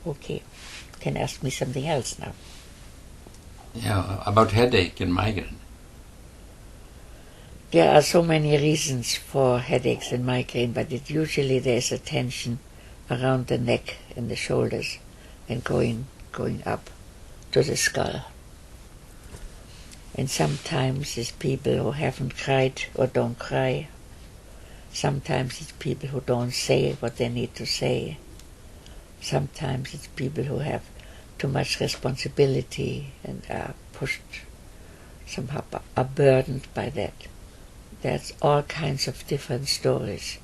Okay, can ask me something else now. Yeah, about headache and migraine. There are so many reasons for headaches and migraine, but usually there's a tension around the neck and the shoulders and going up to the skull. And sometimes it's people who haven't cried or don't cry. Sometimes it's people who don't say what they need to say. Sometimes it's people who have too much responsibility and are pushed, somehow are burdened by that. There's all kinds of different stories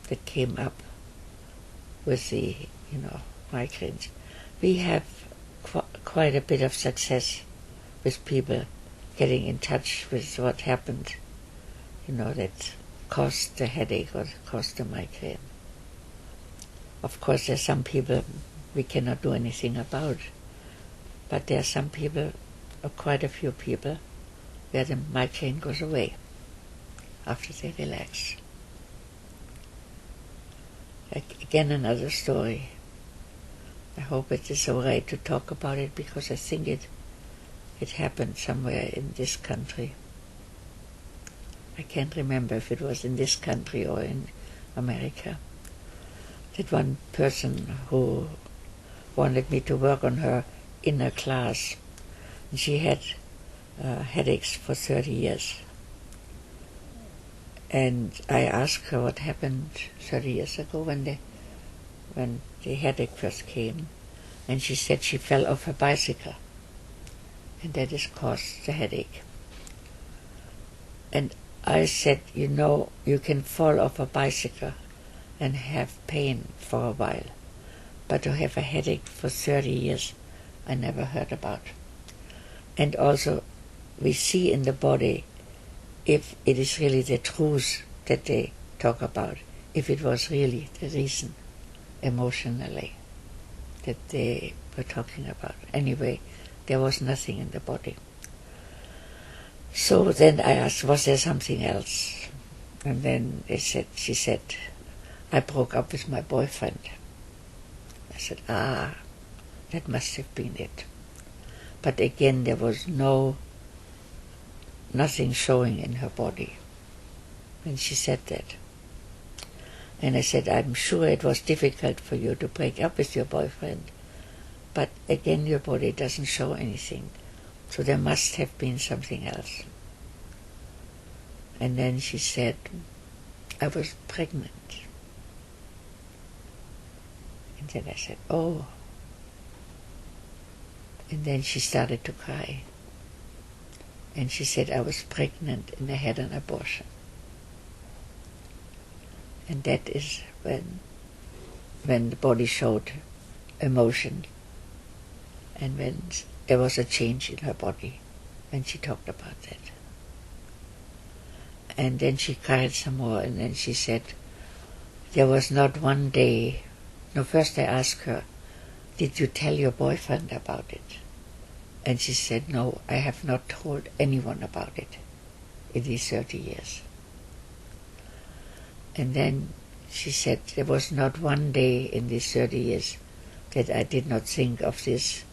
that came up with the, migraines. We have quite a bit of success with people getting in touch with what happened, that caused the headache or caused the migraine. Of course, there's some people we cannot do anything about, but there are some people, or quite a few people, where the migraine goes away after they relax. Again, another story. I hope it is all right to talk about it, because I think it happened somewhere in this country. I can't remember if it was in this country or in America. That one person who wanted me to work on her inner class, and she had headaches for 30 years. And I asked her what happened 30 years ago when the headache first came, and she said she fell off a bicycle, and that has caused the headache. And I said, you can fall off a bicycle and have pain for a while, but to have a headache for 30 years, I never heard about. And also, we see in the body if it is really the truth that they talk about, if it was really the reason emotionally that they were talking about. Anyway, there was nothing in the body. So then I asked, was there something else? And then she said, I broke up with my boyfriend. I said, that must have been it. But again, there was nothing showing in her body when she said that. And I said, I'm sure it was difficult for you to break up with your boyfriend, but again, your body doesn't show anything. So there must have been something else. And then she said, I was pregnant. And then I said, oh. And then she started to cry. And she said, I was pregnant and I had an abortion. And that is when the body showed emotion, and when there was a change in her body when she talked about that. And then she cried some more, and then she said, there was not one day. No, first I asked her, did you tell your boyfriend about it? And she said, no, I have not told anyone about it in these 30 years. And then she said, there was not one day in these 30 years that I did not think of this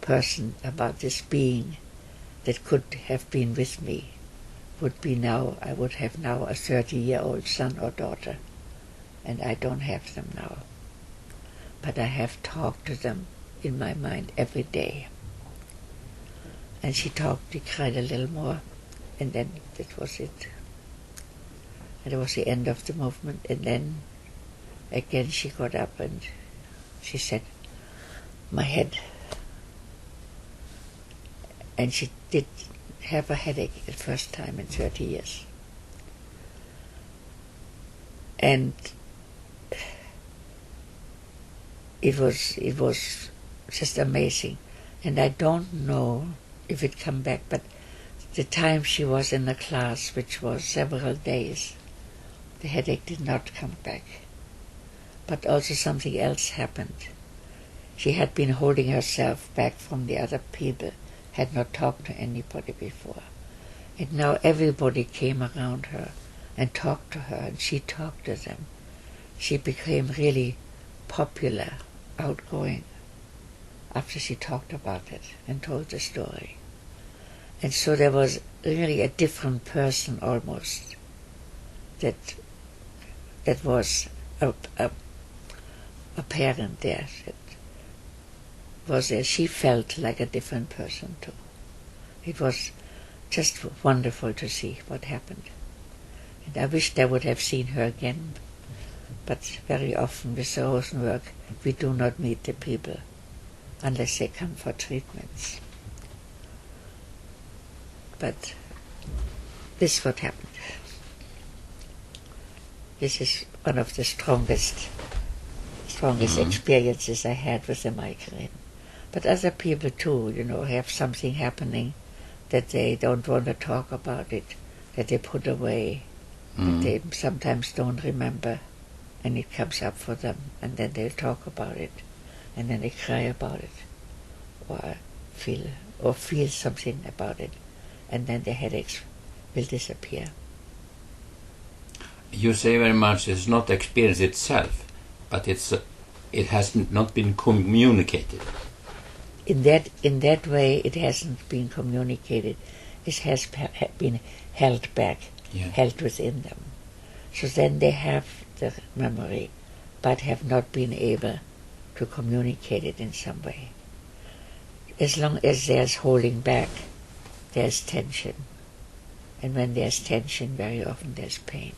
person, about this being that could have been with me. I would have now a 30-year-old son or daughter, and I don't have them now. But I have talked to them in my mind every day. And she cried a little more, and then that was it. And it was the end of the movement. And then again she got up and she said, my head. And she did have a headache the first time in 30 years. And it was just amazing. And I don't know if it come back, but the time she was in the class, which was several days, the headache did not come back. But also something else happened. She had been holding herself back from the other people, had not talked to anybody before. And now everybody came around her and talked to her, and she talked to them. She became really popular, outgoing. after she talked about it and told the story. And so there was really a different person almost that was apparent there. That was there. She felt like a different person too. It was just wonderful to see what happened. And I wished I would have seen her again, but very often with the Rosen work we do not meet the people unless they come for treatments. But this is what happened. This is one of the strongest experiences I had with the migraine. But other people too, have something happening that they don't want to talk about it, that they put away, that they sometimes don't remember, and it comes up for them, and then they'll talk about it, and then they cry about it, or feel something about it, and then the headaches will disappear. You say very much it's not the experience itself, but it has not been communicated. In that way, it hasn't been communicated. It has been held back, held within them. So then they have the memory, but have not been able to communicate it in some way. As long as there's holding back, there's tension. And when there's tension, very often there's pain.